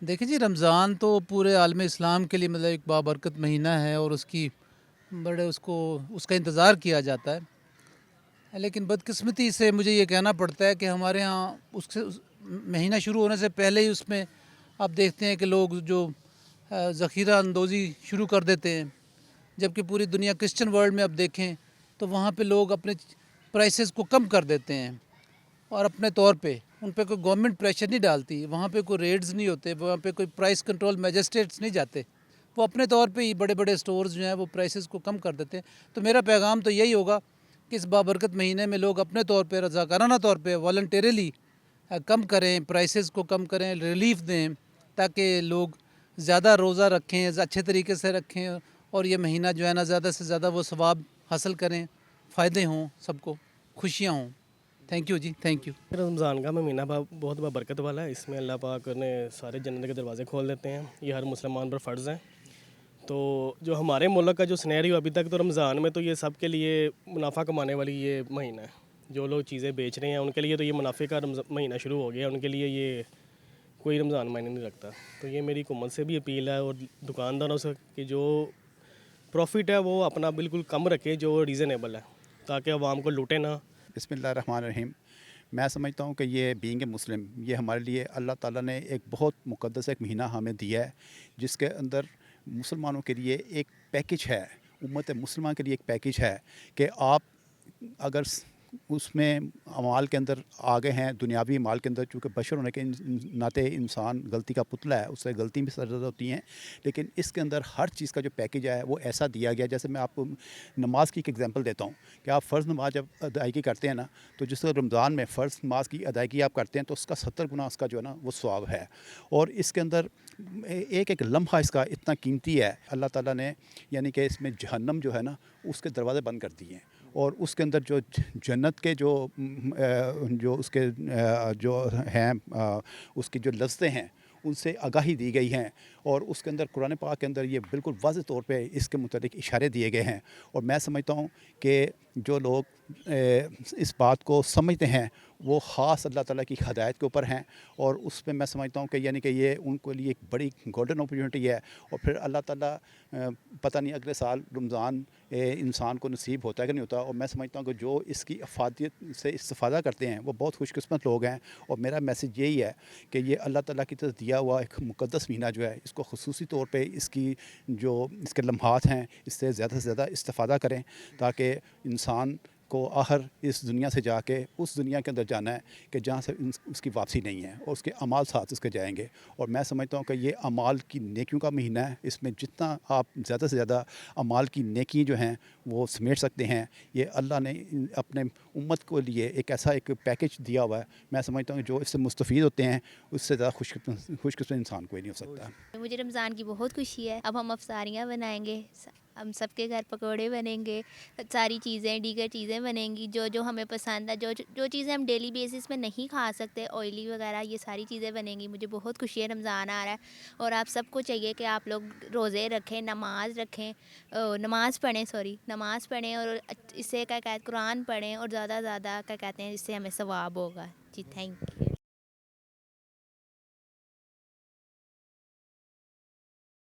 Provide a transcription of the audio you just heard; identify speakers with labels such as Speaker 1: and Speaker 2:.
Speaker 1: دیکھیں جی، رمضان تو پورے عالم اسلام کے لیے مطلب ایک بابرکت مہینہ ہے اور اس کا انتظار کیا جاتا ہے، لیکن بدقسمتی سے مجھے یہ کہنا پڑتا ہے کہ ہمارے ہاں اس مہینہ شروع ہونے سے پہلے ہی اس میں آپ دیکھتے ہیں کہ لوگ جو ذخیرہ اندوزی شروع کر دیتے ہیں، جبکہ پوری دنیا کرسچن ورلڈ میں اب دیکھیں تو وہاں پہ لوگ اپنے پرائسز کو کم کر دیتے ہیں، اور اپنے طور پہ ان پہ کوئی گورنمنٹ پریشر نہیں ڈالتی، وہاں پہ کوئی ریڈز نہیں ہوتے، وہاں پہ کوئی پرائس کنٹرول میجسٹریٹس نہیں جاتے، وہ اپنے طور پہ ہی بڑے بڑے سٹورز جو ہیں وہ پرائسز کو کم کر دیتے ہیں۔ تو میرا پیغام تو یہی ہوگا کہ اس بابرکت مہینے میں لوگ اپنے طور پہ رضاکارانہ طور پہ والنٹیرلی کم کریں، پرائسز کو کم کریں، ریلیف دیں، تاکہ لوگ زیادہ روزہ رکھیں، اچھے طریقے سے رکھیں، اور یہ مہینہ جو ہے نا زیادہ سے زیادہ وہ ثواب حاصل کریں، فائدے ہوں، سب کو خوشیاں ہوں۔ تھینک یو جی، تھینک یو۔
Speaker 2: رمضان کا مہینہ بہت بابرکت والا ہے، اس میں اللہ پاک نے سارے جنت کے دروازے کھول دیتے ہیں، یہ ہر مسلمان پر فرض ہے۔ تو جو ہمارے ملک کا جو سنیریو ابھی تک، تو رمضان میں تو یہ سب کے لیے منافع کمانے والی یہ مہینہ ہے، جو لوگ چیزیں بیچ رہے ہیں ان کے لیے تو یہ منافع کا مہینہ شروع ہو گیا، ان کے لیے یہ کوئی رمضان مہینہ نہیں رکھتا۔ تو یہ میری حکومت سے بھی اپیل ہے اور دکانداروں سے کہ جو پروفٹ ہے وہ اپنا بالکل کم رکھے، جو ریزنیبل ہے، تاکہ عوام کو لوٹے نہ۔
Speaker 3: بسم اللہ الرحمن الرحیم۔ میں سمجھتا ہوں کہ یہ بینگ اے مسلم، یہ ہمارے لیے اللہ تعالیٰ نے ایک بہت مقدس ایک مہینہ ہمیں دیا ہے، جس کے اندر مسلمانوں کے لیے ایک پیکج ہے، امت مسلمہ کے لیے ایک پیکج ہے کہ آپ اگر اس میں اعمال کے اندر آگے ہیں، دنیاوی اعمال کے اندر، چونکہ بشر ہونے کے ناطے انسان غلطی کا پتلا ہے، اس سے غلطی بھی سرزد ہوتی ہیں، لیکن اس کے اندر ہر چیز کا جو پیکج ہے وہ ایسا دیا گیا۔ جیسے میں آپ کو نماز کی ایک ایگزامپل دیتا ہوں کہ آپ فرض نماز جب ادائیگی کرتے ہیں نا، تو جس رمضان میں فرض نماز کی ادائیگی آپ کرتے ہیں تو اس کا 70 گنا اس کا جو ہے نا وہ ثواب ہے، اور اس کے اندر ایک ایک لمحہ اس کا اتنا قیمتی ہے۔ اللہ تعالیٰ نے یعنی کہ اس میں جہنم جو ہے نا اس کے دروازے بند کر دیے ہیں، اور اس کے اندر جو جنت کے جو اس کے جو ہیں اس کی جو لذتیں ہیں ان سے آگاہی دی گئی ہیں، اور اس کے اندر قرآن پاک کے اندر یہ بالکل واضح طور پہ اس کے متعلق اشارے دیے گئے ہیں، اور میں سمجھتا ہوں کہ جو لوگ اس بات کو سمجھتے ہیں وہ خاص اللہ تعالیٰ کی ہدایت کے اوپر ہیں، اور اس پہ میں سمجھتا ہوں کہ یعنی کہ یہ ان کے لیے ایک بڑی گولڈن اپرچونٹی ہے، اور پھر اللہ تعالیٰ پتہ نہیں اگلے سال رمضان انسان کو نصیب ہوتا ہے کہ نہیں ہوتا، اور میں سمجھتا ہوں کہ جو اس کی افادیت سے استفادہ کرتے ہیں وہ بہت خوش قسمت لوگ ہیں، اور میرا میسیج یہی ہے کہ یہ اللہ تعالیٰ کی طرف دیا ہوا ایک مقدس مہینہ جو ہے اس کو خصوصی طور پہ اس کے لمحات ہیں اس سے زیادہ استفادہ کریں، تاکہ انسان کو آخر اس دنیا سے جا کے اس دنیا کے اندر جانا ہے کہ جہاں سے اس کی واپسی نہیں ہے، اور اس کے اعمال ساتھ اس کے جائیں گے۔ اور میں سمجھتا ہوں کہ یہ اعمال کی نیکیوں کا مہینہ ہے، اس میں جتنا آپ زیادہ سے زیادہ اعمال کی نیکی جو ہیں وہ سمیٹ سکتے ہیں، یہ اللہ نے اپنے امت کو لیے ایک ایسا ایک پیکج دیا ہوا ہے۔ میں سمجھتا ہوں کہ جو اس سے مستفید ہوتے ہیں اس سے زیادہ خوش قسمت انسان کوئی نہیں ہو سکتا۔
Speaker 4: مجھے رمضان کی بہت خوشی ہے، اب ہم افطاریاں بنائیں گے، ہم سب کے گھر پکوڑے بنیں گے، ساری چیزیں دیگر چیزیں بنیں گی جو ہمیں پسند ہے، جو چیزیں ہم ڈیلی بیسس میں نہیں کھا سکتے، آئلی وغیرہ، یہ ساری چیزیں بنیں گی۔ مجھے بہت خوشی ہے، رمضان آ رہا ہے اور آپ سب کو چاہیے کہ آپ لوگ روزے رکھیں، نماز پڑھیں اور اس سے کیا کہتے ہیں قرآن پڑھیں، اور زیادہ سے زیادہ کیا کہتے ہیں اس سے ہمیں ثواب ہوگا۔ جی تھینک یو۔